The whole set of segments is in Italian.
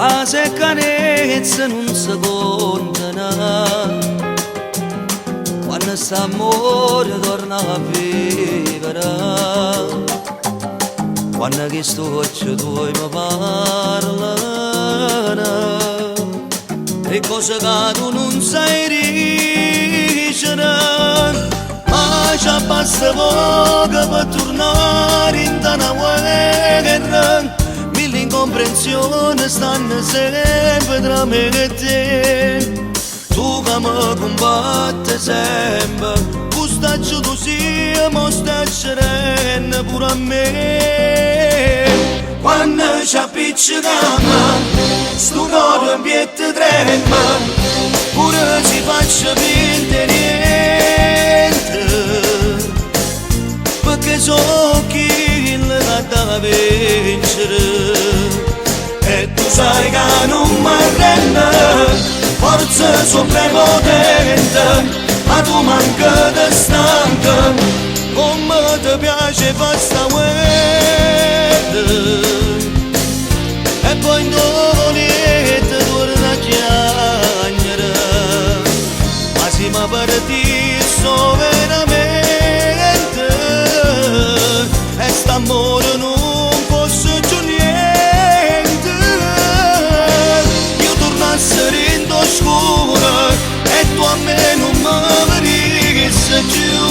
Quasi carezza non si contano, quando sta amore torna a vivere, quando questo occhio tuoi mi parlano, e cose che tu non sai dicere, ma già basta poco per tornare in una guerra. L'incomprensione stanno sempre tra me e te. Tu che mi combatti sempre, questa tu sia, ma stai serena pure a me. Quando ci appiccichiamo, sto cuore in piedi trema, pure ci faccio finta niente, perché so chi da vincere, e tu sai che non mi arrendo, forza sono prepotente, ma tu manca di stanca, come ti piace fare sta guerra, e poi non niente torna a chiamare, ma se mi parti so veramente, e st'amore non posso più niente. Io torno a essere in oscura e tu a me non mi venissi più.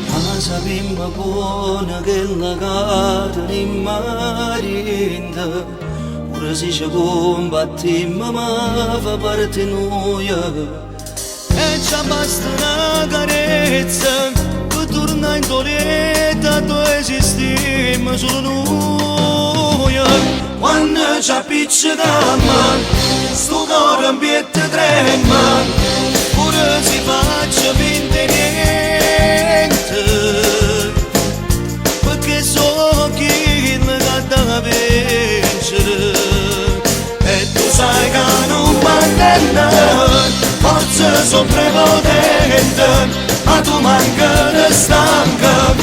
Ma sappiamo buona che la cara in marinda, pure se ci combattiamo ma fa parte noi. E ci basta una carezza per tornare in doletta dove esistiamo solo noi. Quando ci appiccichiamo, sto cuore in piedi trema, pure si faccia finta niente, perché so chi da vincere, e tu sai che non mi arrendo, forse sono prepotente, ma tu manca di stanca,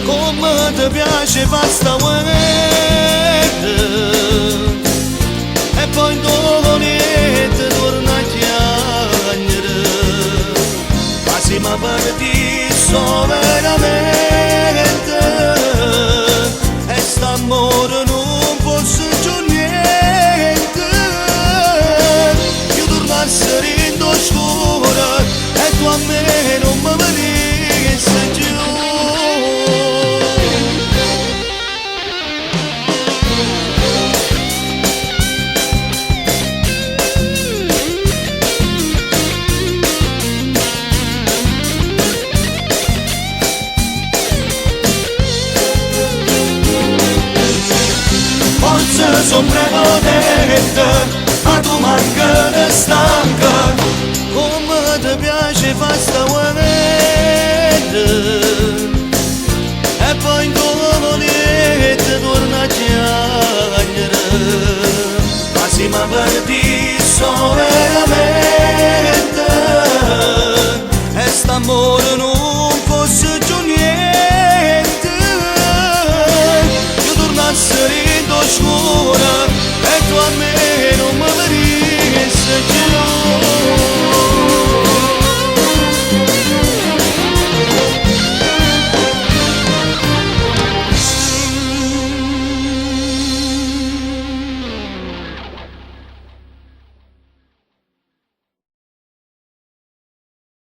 come ti piace fare sta guerra, e poi dopo niente torna a chiamare, ma se mi parti so veramente, e st'amore non posso più niente. Io torno a essere in oscura e tu a me non mi venissi più. Forse sono prepotente, ma tu manca di stanca, come ti piace fare sta